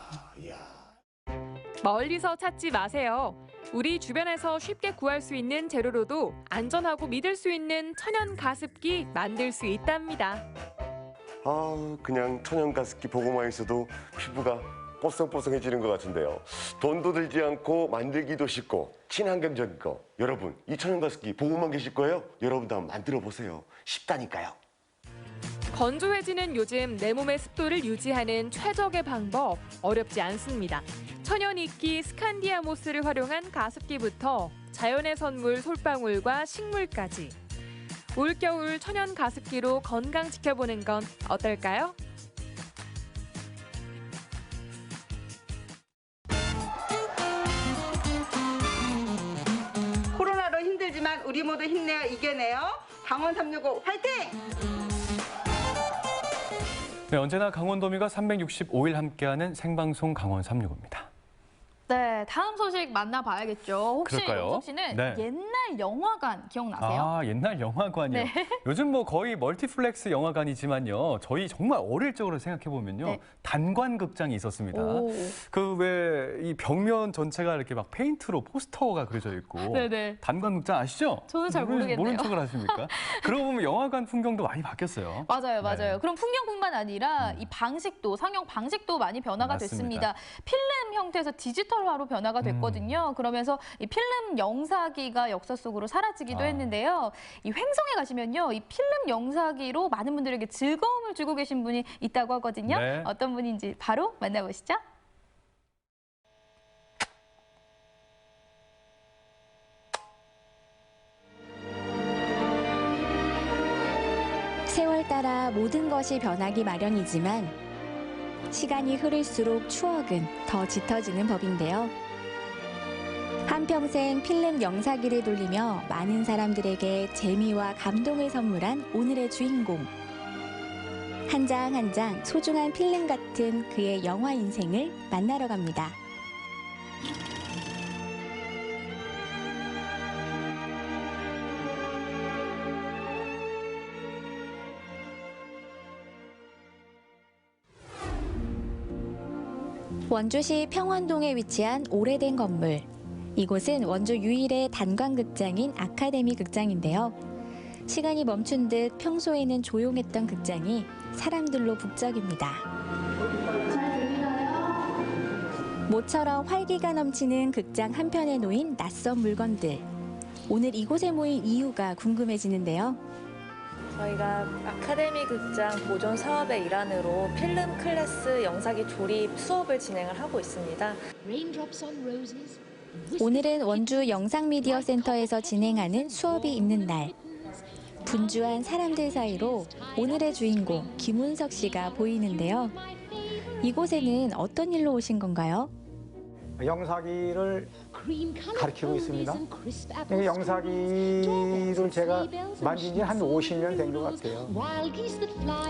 이야. 멀리서 찾지 마세요. 우리 주변에서 쉽게 구할 수 있는 재료로도 안전하고 믿을 수 있는 천연 가습기 만들 수 있답니다. 그냥 천연 가습기 보고만 있어도 피부가 뽀송뽀송해지는 것 같은데요. 돈도 들지 않고 만들기도 쉽고 친환경적인 거. 여러분, 이 천연 가습기 보고만 계실 거예요? 여러분도 한번 만들어 보세요. 쉽다니까요. 건조해지는 요즘 내 몸의 습도를 유지하는 최적의 방법 어렵지 않습니다. 천연 이끼 스칸디아 모스를 활용한 가습기부터 자연의 선물 솔방울과 식물까지. 올겨울 천연 가습기로 건강 지켜보는 건 어떨까요? 코로나로 힘들지만 우리 모두 힘내어 이겨내요. 강원 365 화이팅! 네, 언제나 강원도민과 365일 함께하는 생방송 강원 365입니다. 네, 다음 소식 만나봐야겠죠. 혹시 그럴까요? 영석 씨는 네. 옛날 영화관 기억나세요? 옛날 영화관이요. 네. 요즘 뭐 거의 멀티플렉스 영화관이지만요. 저희 정말 어릴 적으로 생각해보면요. 네. 단관극장이 있었습니다. 그 왜 이 벽면 전체가 이렇게 막 페인트로 포스터가 그려져 있고. 네네. 단관극장 아시죠? 저는 잘 모르겠네요. 모른 척을 하십니까? 그러고 보면 영화관 풍경도 많이 바뀌었어요. 맞아요. 네. 그럼 풍경뿐만 아니라 이 방식도, 상영 방식도 많이 변화가 맞습니다. 됐습니다. 필름 형태에서 디지털화로 변화가 됐거든요. 그러면서 이 필름 영사기가 역사 속으로 사라지기도 했는데요. 이 횡성에 가시면요, 이 필름 영사기로 많은 분들에게 즐거움을 주고 계신 분이 있다고 하거든요. 네. 어떤 분인지 바로 만나보시죠. 세월 따라 모든 것이 변하기 마련이지만 시간이 흐를수록 추억은 더 짙어지는 법인데요. 한평생 필름 영사기를 돌리며 많은 사람들에게 재미와 감동을 선물한 오늘의 주인공. 한 장 한 장 소중한 필름 같은 그의 영화 인생을 만나러 갑니다. 원주시 평원동에 위치한 오래된 건물. 이곳은 원주 유일의 단관극장인 아카데미 극장인데요. 시간이 멈춘 듯 평소에는 조용했던 극장이 사람들로 북적입니다. 모처럼 활기가 넘치는 극장 한편에 놓인 낯선 물건들. 오늘 이곳에 모인 이유가 궁금해지는데요. 저희가 아카데미 극장 보존 사업의 일환으로 필름 클래스 영사기 조립 수업을 진행을 하고 있습니다. 오늘은 원주 영상미디어센터에서 진행하는 수업이 있는 날. 분주한 사람들 사이로 오늘의 주인공 김운석 씨가 보이는데요. 이곳에는 어떤 일로 오신 건가요? 영사기를 가르치고 있습니다. 영사기를 제가 만진 지 한 50년 된 것 같아요.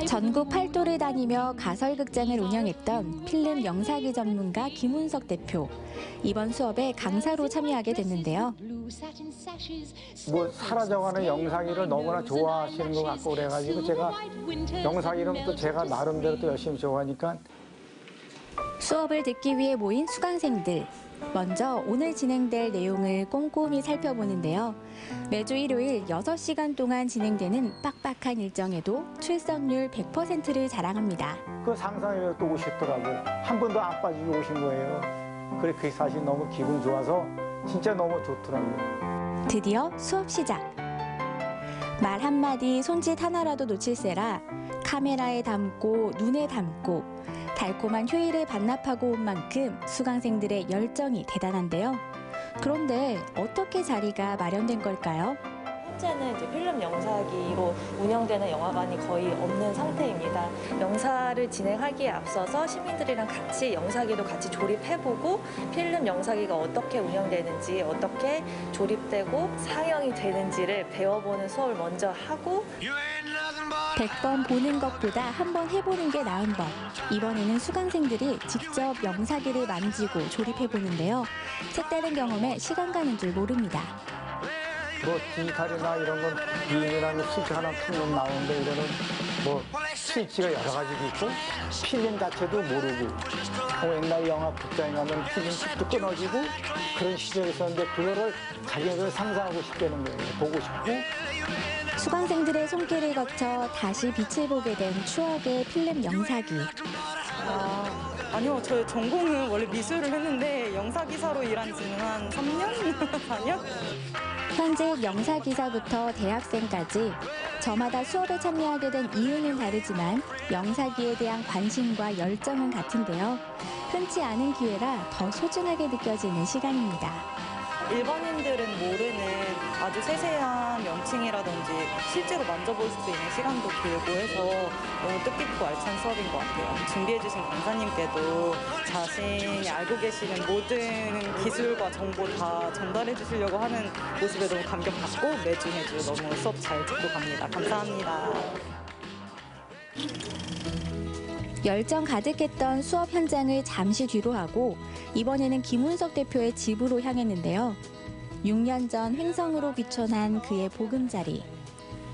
전국 팔도를 다니며 가설극장을 운영했던 필름 영사기 전문가 김운석 대표. 이번 수업에 강사로 참여하게 됐는데요. 뭐 사라져가는 영사기를 너무나 좋아하시는 것 같고 그래가지고 제가 영사기는 또 제가 나름대로 또 열심히 좋아하니까 수업을 듣기 위해 모인 수강생들. 먼저 오늘 진행될 내용을 꼼꼼히 살펴보는데요. 매주 일요일 6시간 동안 진행되는 빡빡한 일정에도 출석률 100%를 자랑합니다. 그 상상에 또 오셨더라고요. 한 번도 안 빠지고 오신 거예요. 그래 그게 사실 너무 기분 좋아서 진짜 너무 좋더라고요. 드디어 수업 시작. 말 한마디 손짓 하나라도 놓칠세라 카메라에 담고 눈에 담고 달콤한 효의를 반납하고 온 만큼 수강생들의 열정이 대단한데요. 그런데 어떻게 자리가 마련된 걸까요? 현재는 이제 필름 영사기로 운영되는 영화관이 거의 없는 상태입니다. 영사를 진행하기에 앞서서 시민들이랑 같이 영사기도 같이 조립해보고 필름 영사기가 어떻게 운영되는지 어떻게 조립되고 상영이 되는지를 배워보는 수업을 먼저 하고 100번 보는 것보다 한번 해보는 게 나은 법. 이번에는 수강생들이 직접 영사기를 만지고 조립해보는데요. 색다른 경험에 시간 가는 줄 모릅니다. 뭐 디지털이나 이런 건 비행이라는 스위치 하나 켜면 나오는데 이거는 뭐 스위치가 여러 가지도 있고 필름 자체도 모르고 옛날 영화 극장에 가면 필름 칩도 끊어지고 그런 시절이 있었는데 그거를 자기네들 상상하고 싶다는 거예요. 보고 싶고. 수강생들의 손길을 거쳐 다시 빛을 보게 된 추억의 필름 영사기. 아니요, 저 전공은 원래 미술을 했는데 영사기사로 일한 지는 한 3년? 4년? 현직 영사기사부터 대학생까지 저마다 수업에 참여하게 된 이유는 다르지만 영사기에 대한 관심과 열정은 같은데요. 흔치 않은 기회라 더 소중하게 느껴지는 시간입니다. 일반인들은 모르는 아주 세세한 명칭이라든지 실제로 만져볼 수도 있는 시간도 길고 해서 너무 뜻깊고 알찬 수업인 것 같아요. 준비해주신 강사님께도 자신이 알고 계시는 모든 기술과 정보 다 전달해 주시려고 하는 모습에 너무 감격받고 매주 너무 수업 잘 듣고 갑니다. 감사합니다. 열정 가득했던 수업 현장을 잠시 뒤로 하고 이번에는 김운석 대표의 집으로 향했는데요. 6년 전 횡성으로 귀촌한 그의 보금자리.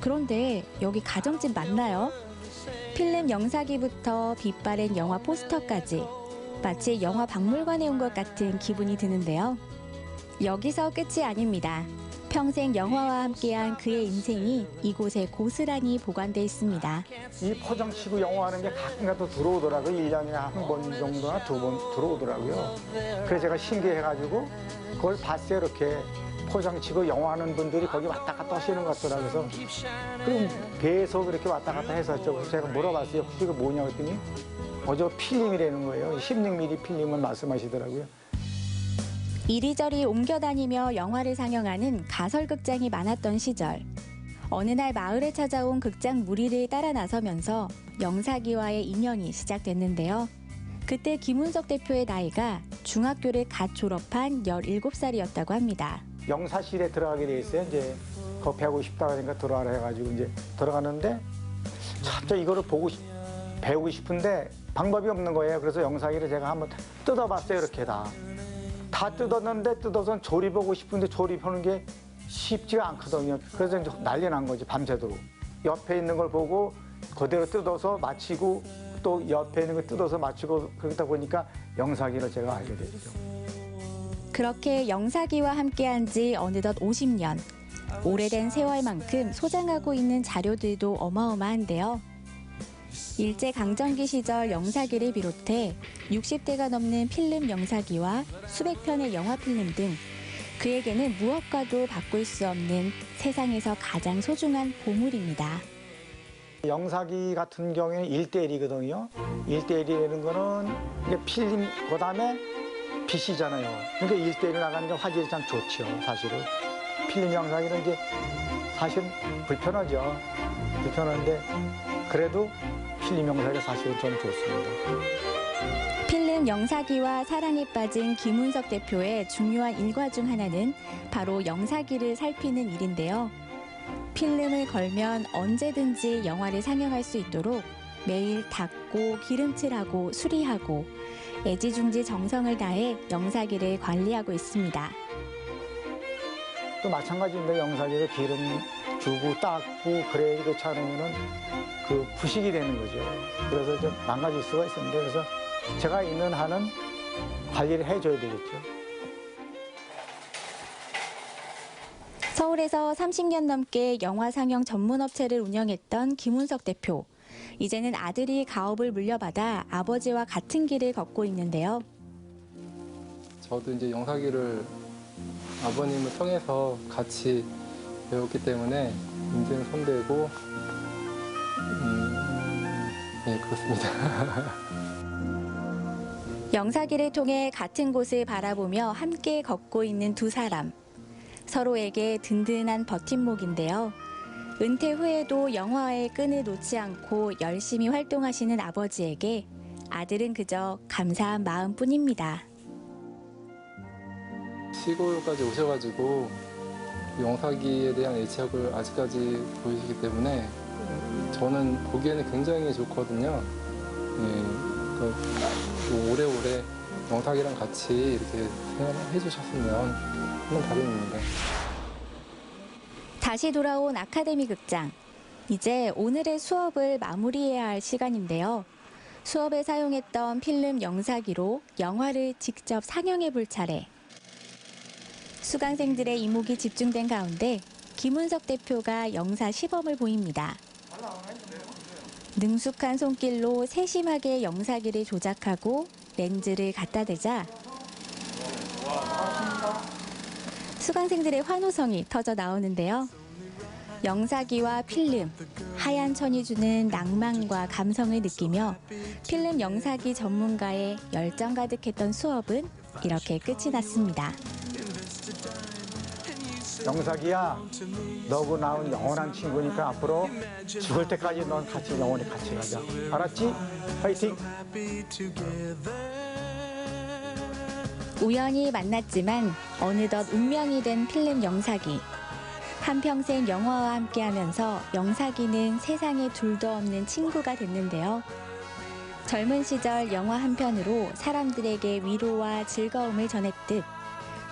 그런데 여기 가정집 맞나요? 필름 영사기부터 빛바랜 영화 포스터까지 마치 영화 박물관에 온 것 같은 기분이 드는데요. 여기서 끝이 아닙니다. 평생 영화와 함께한 그의 인생이 이곳에 고스란히 보관돼 있습니다. 이 포장치고 영화하는 게 가끔가다 들어오더라고요. 1년에 한 번 정도나 2번 들어오더라고요. 그래서 제가 신기해가지고 그걸 봤어요. 이렇게 포장치고 영화하는 분들이 거기 왔다 갔다 하시는 것 같더라고요. 그래서 그럼 계속 이렇게 왔다 갔다 했었죠. 그래서 제가 물어봤어요. 혹시 이거 뭐냐 했더니 저 필름이라는 거예요. 16mm 필름을 말씀하시더라고요. 이리저리 옮겨 다니며 영화를 상영하는 가설극장이 많았던 시절. 어느 날 마을에 찾아온 극장 무리를 따라 나서면서 영사기와의 인연이 시작됐는데요. 그때 김운석 대표의 나이가 중학교를 갓 졸업한 17살이었다고 합니다. 영사실에 들어가게 돼 있어요. 이제 그거 배우고 싶다고 하니까 들어가라 해가지고 이제 들어가는데 갑자기 이거를 배우고 싶은데 방법이 없는 거예요. 그래서 영사기를 제가 한번 뜯어봤어요. 이렇게 다 뜯었는데 뜯어서 조립하고 싶은데 조립하는 게 쉽지가 않거든요. 그래서 이제 난리 난 거지, 밤새도록. 옆에 있는 걸 보고 그대로 뜯어서 맞히고 또 옆에 있는 걸 뜯어서 맞추고 그러다 보니까 영사기를 제가 알게 됐죠. 그렇게 영사기와 함께한 지 어느덧 50년. 오래된 세월만큼 소장하고 있는 자료들도 어마어마한데요. 일제강점기 시절 영사기를 비롯해 60대가 넘는 필름 영사기와 수백 편의 영화 필름 등 그에게는 무엇과도 바꿀 수 없는 세상에서 가장 소중한 보물입니다. 영사기 같은 경우에는 1대1이거든요. 1대1이라는 거는 이제 필름, 그 다음에 빛이잖아요. 그러니까 1대1로 나가는 게 화질이 참 좋죠, 사실은. 필름 영사기는 이제 사실 불편하죠. 불편한데 그래도 필름 영사기가 사실은 저는 좋습니다. 필름 영사기와 사랑에 빠진 김운석 대표의 중요한 일과 중 하나는 바로 영사기를 살피는 일인데요. 필름을 걸면 언제든지 영화를 상영할 수 있도록 매일 닦고 기름칠하고 수리하고 애지중지 정성을 다해 영사기를 관리하고 있습니다. 또 마찬가지인데 영사기를 기름 주고 닦고 그래야 그렇지 않으면은 그 부식이 되는 거죠. 그래서 좀 망가질 수가 있습니다. 그래서 제가 있는 한은 관리를 해줘야 되겠죠. 서울에서 30년 넘게 영화 상영 전문 업체를 운영했던 김운석 대표. 이제는 아들이 가업을 물려받아 아버지와 같은 길을 걷고 있는데요. 저도 이제 영사기를 아버님을 통해서 같이 배웠기 때문에 인생 손대고 네, 그렇습니다. 영사기를 통해 같은 곳을 바라보며 함께 걷고 있는 두 사람. 서로에게 든든한 버팀목인데요. 은퇴 후에도 영화의 끈을 놓지 않고 열심히 활동하시는 아버지에게 아들은 그저 감사한 마음뿐입니다. 시골까지 오셔가지고 영사기에 대한 애착을 아직까지 보이시기 때문에 저는 보기에는 굉장히 좋거든요. 네, 오래오래 영사기랑 같이 이렇게 생활해 주셨으면 하는 바람입니다. 다시 돌아온 아카데미 극장. 이제 오늘의 수업을 마무리해야 할 시간인데요. 수업에 사용했던 필름 영사기로 영화를 직접 상영해 볼 차례. 수강생들의 이목이 집중된 가운데 김운석 대표가 영사 시범을 보입니다. 능숙한 손길로 세심하게 영사기를 조작하고 렌즈를 갖다 대자 수강생들의 환호성이 터져 나오는데요. 영사기와 필름, 하얀 천이 주는 낭만과 감성을 느끼며 필름 영사기 전문가의 열정 가득했던 수업은 이렇게 끝이 났습니다. 영사기야, 너하고 나온 영원한 친구니까 앞으로 죽을 때까지 넌 같이 영원히 같이 가자. 알았지? 파이팅! 우연히 만났지만 어느덧 운명이 된 필름 영사기. 한평생 영화와 함께하면서 영사기는 세상에 둘도 없는 친구가 됐는데요. 젊은 시절 영화 한 편으로 사람들에게 위로와 즐거움을 전했듯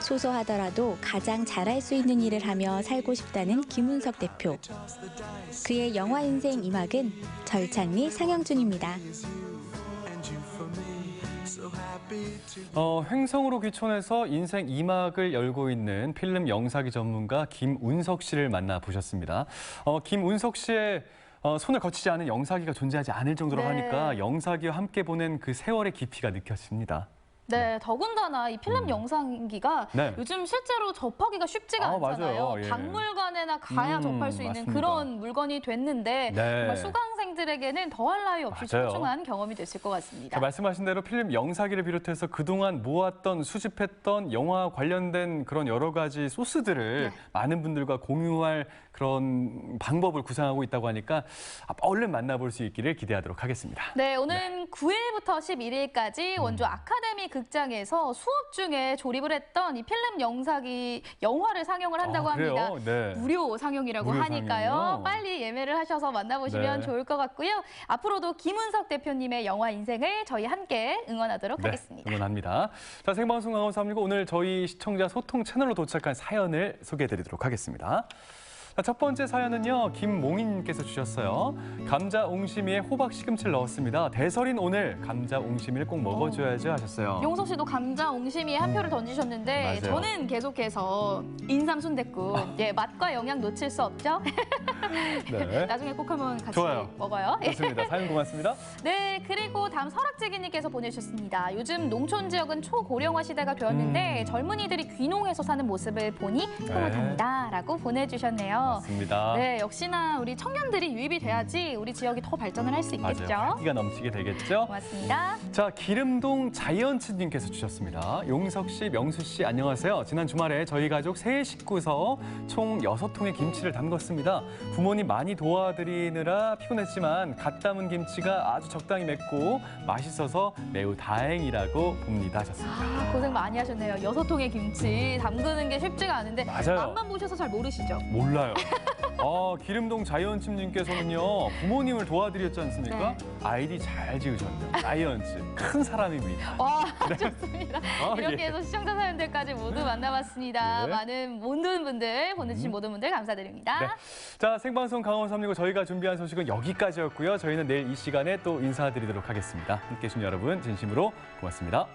소소하더라도 가장 잘할 수 있는 일을 하며 살고 싶다는 김운석 대표. 그의 영화 인생 2막은 절찬리 상영 중입니다. 횡성으로 귀촌해서 인생 2막을 열고 있는 필름 영사기 전문가 김운석 씨를 만나보셨습니다. 김운석 씨의 손을 거치지 않은 영사기가 존재하지 않을 정도로 네. 하니까 영사기와 함께 보낸 그 세월의 깊이가 느껴집니다. 네, 더군다나 이 필름 영상기가 네. 요즘 실제로 접하기가 쉽지가 않잖아요. 맞아요. 예. 박물관에나 가야 접할 수 있는 맞습니다. 그런 물건이 됐는데 네. 정말 수강생들에게는 더할 나위 없이 맞아요. 소중한 경험이 됐을 것 같습니다. 자, 말씀하신 대로 필름 영사기를 비롯해서 그동안 모았던 수집했던 영화 관련된 그런 여러 가지 소스들을 많은 분들과 공유할 그런 방법을 구상하고 있다고 하니까 얼른 만나볼 수 있기를 기대하도록 하겠습니다. 네, 오늘 9일부터 11일까지 원주 아카데미 극장에서 수업 중에 조립을 했던 이 필름 영상기 영화를 상영을 한다고 그래요? 합니다. 네. 무료 상영이라고 무료 하니까요. 상영이요? 빨리 예매를 하셔서 만나보시면 네. 좋을 것 같고요. 앞으로도 김은석 대표님의 영화 인생을 저희 함께 응원하도록 하겠습니다. 응원합니다. 자, 생방송 강원 365 오늘 저희 시청자 소통 채널로 도착한 사연을 소개해드리도록 하겠습니다. 자, 첫 번째 사연은요, 김몽인님께서 주셨어요. 감자 옹심이에 호박 시금치를 넣었습니다. 대설인 오늘 감자 옹심이를 꼭 먹어줘야죠 하셨어요. 용석 씨도 감자 옹심이에 한 표를 던지셨는데 맞아요. 저는 계속해서 인삼 순댓국 예, 맛과 영양 놓칠 수 없죠. 네. 나중에 꼭 한번 같이 좋아요. 먹어요. 좋습니다. 사연 고맙습니다. 네, 그리고 다음 설악지기님께서 보내주셨습니다. 요즘 농촌 지역은 초고령화 시대가 되었는데 젊은이들이 귀농해서 사는 모습을 보니 꿈을 답니다라고 보내주셨네요. 맞습니다. 네, 역시나 우리 청년들이 유입이 돼야지 우리 지역이 더 발전을 할 수 있겠죠. 맞아요. 활기가 넘치게 되겠죠. 고맙습니다. 자, 기름동 자이언츠님께서 주셨습니다. 용석 씨, 명수 씨 안녕하세요. 지난 주말에 저희 가족 세 식구서 총 6통의 김치를 담궜습니다. 부모님 많이 도와드리느라 피곤했지만 갓 담은 김치가 아주 적당히 맵고 맛있어서 매우 다행이라고 봅니다 하셨습니다. 아, 고생 많이 하셨네요. 6통의 김치 담그는 게 쉽지가 않은데 맞아요. 맛만 보셔서 잘 모르시죠? 몰라요. 기름동 자이언츠님께서는요, 부모님을 도와드렸지 않습니까? 네. 아이디 잘 지으셨네요. 자이언츠. 큰 사람입니다. 와, 좋습니다. 이렇게 예. 해서 시청자 사연들까지 모두 만나봤습니다. 네. 많은 모든 분들, 보내주신 모든 분들 감사드립니다. 네. 자, 생방송 강원 365 저희가 준비한 소식은 여기까지였고요. 저희는 내일 이 시간에 또 인사드리도록 하겠습니다. 함께해 주신 여러분 진심으로 고맙습니다.